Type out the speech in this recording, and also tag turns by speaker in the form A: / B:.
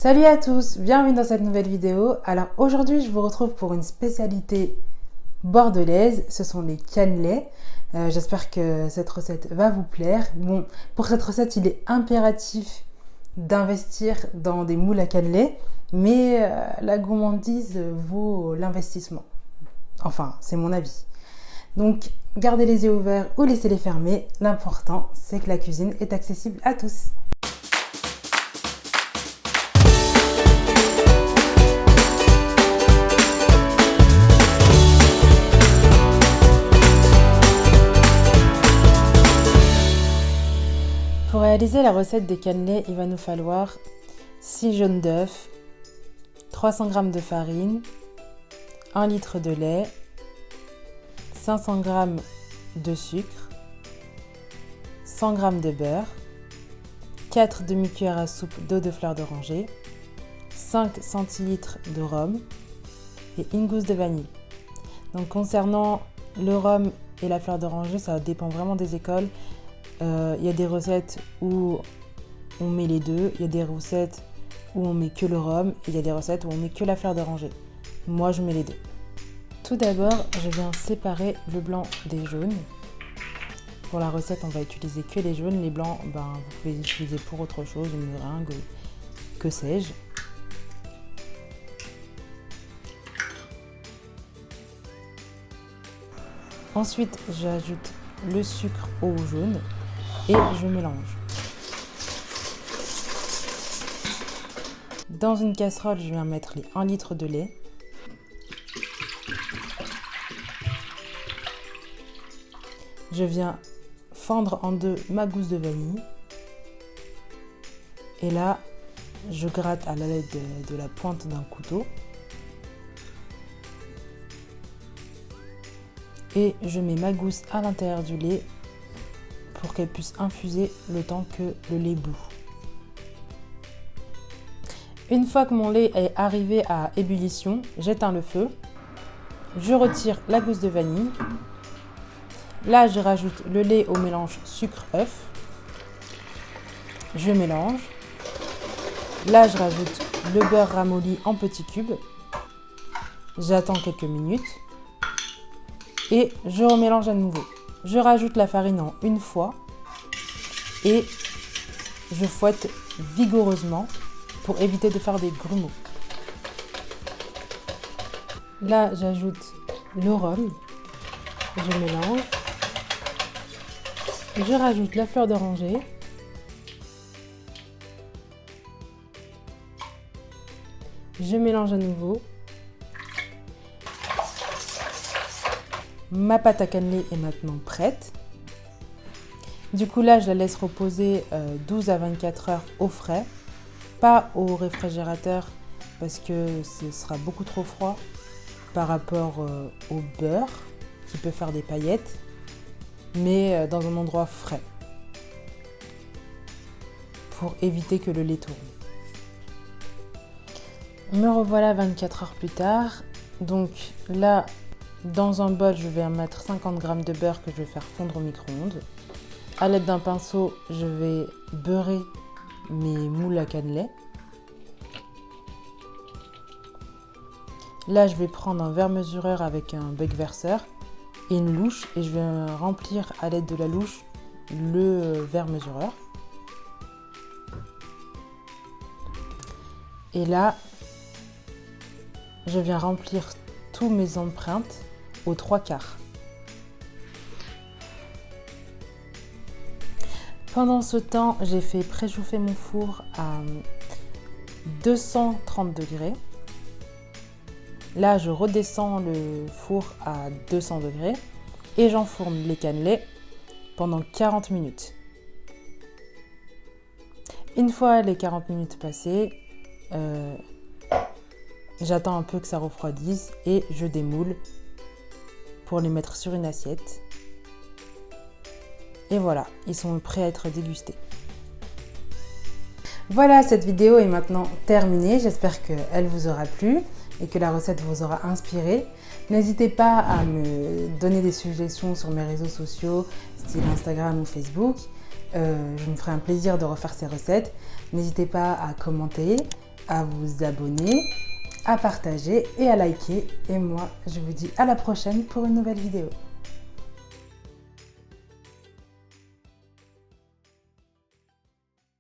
A: Salut à tous, bienvenue dans cette nouvelle vidéo. Alors aujourd'hui je vous retrouve pour une spécialité bordelaise, ce sont les cannelés. J'espère que cette recette va vous plaire. Bon, pour cette recette il est impératif d'investir dans des moules à cannelés, mais la gourmandise vaut l'investissement. Enfin, c'est mon avis. Donc gardez les yeux ouverts ou laissez-les fermés, l'important c'est que la cuisine est accessible à tous. Pour réaliser la recette des cannelés, il va nous falloir 6 jaunes d'œufs, 300 g de farine, 1 litre de lait, 500 g de sucre, 100 g de beurre, 4 demi-cuillères à soupe d'eau de fleur d'oranger, 5 centilitres de rhum et une gousse de vanille. Donc concernant le rhum et la fleur d'oranger, ça dépend vraiment des écoles. Il y a des recettes où on met les deux, il y a des recettes où on met que le rhum et il y a des recettes où on met que la fleur d'oranger. Moi je mets les deux. Tout d'abord, je viens séparer le blanc des jaunes. Pour la recette, on va utiliser que les jaunes. Les blancs, vous pouvez les utiliser pour autre chose, une meringue, que sais-je. Ensuite, j'ajoute le sucre au jaune et je mélange. Dans une casserole, je viens mettre les 1 litre de lait. Je viens fendre en deux ma gousse de vanille. Et là, je gratte à l'aide de la pointe d'un couteau. Et je mets ma gousse à l'intérieur du lait pour qu'elle puisse infuser le temps que le lait bout. Une fois que mon lait est arrivé à ébullition, j'éteins le feu. Je retire la gousse de vanille. Là, je rajoute le lait au mélange sucre-œuf. Je mélange. Là, je rajoute le beurre ramolli en petits cubes. J'attends quelques minutes. Et je remélange à nouveau. Je rajoute la farine en une fois et je fouette vigoureusement pour éviter de faire des grumeaux. Là, j'ajoute le rhum. Je mélange. Je rajoute la fleur d'oranger. Je mélange à nouveau. Ma pâte à cannelés est maintenant prête. Du coup là, je la laisse reposer 12 à 24 heures au frais, pas au réfrigérateur parce que ce sera beaucoup trop froid par rapport au beurre qui peut faire des paillettes, mais dans un endroit frais pour éviter que le lait tourne. Me revoilà 24 heures plus tard. Donc là, dans un bol, je vais mettre 50 g de beurre que je vais faire fondre au micro-ondes. À l'aide d'un pinceau, je vais beurrer mes moules à cannelés. Là, je vais prendre un verre mesureur avec un bec verseur et une louche et je vais remplir à l'aide de la louche le verre mesureur. Et là, je viens remplir tous mes empreintes aux 3/4. Pendant ce temps, j'ai fait préchauffer mon four à 230 degrés. Là, je redescends le four à 200 degrés et j'enfourne les cannelés pendant 40 minutes. Une fois les 40 minutes passées, j'attends un peu que ça refroidisse et je démoule pour les mettre sur une assiette. Et voilà, ils sont prêts à être dégustés. Voilà, cette vidéo est maintenant terminée. J'espère qu'elle vous aura plu et que la recette vous aura inspiré. N'hésitez pas à me donner des suggestions sur mes réseaux sociaux, style Instagram ou Facebook. Je me ferai un plaisir de refaire ces recettes. N'hésitez pas à commenter, à vous abonner, à partager et à liker. Et moi, je vous dis à la prochaine pour une nouvelle vidéo.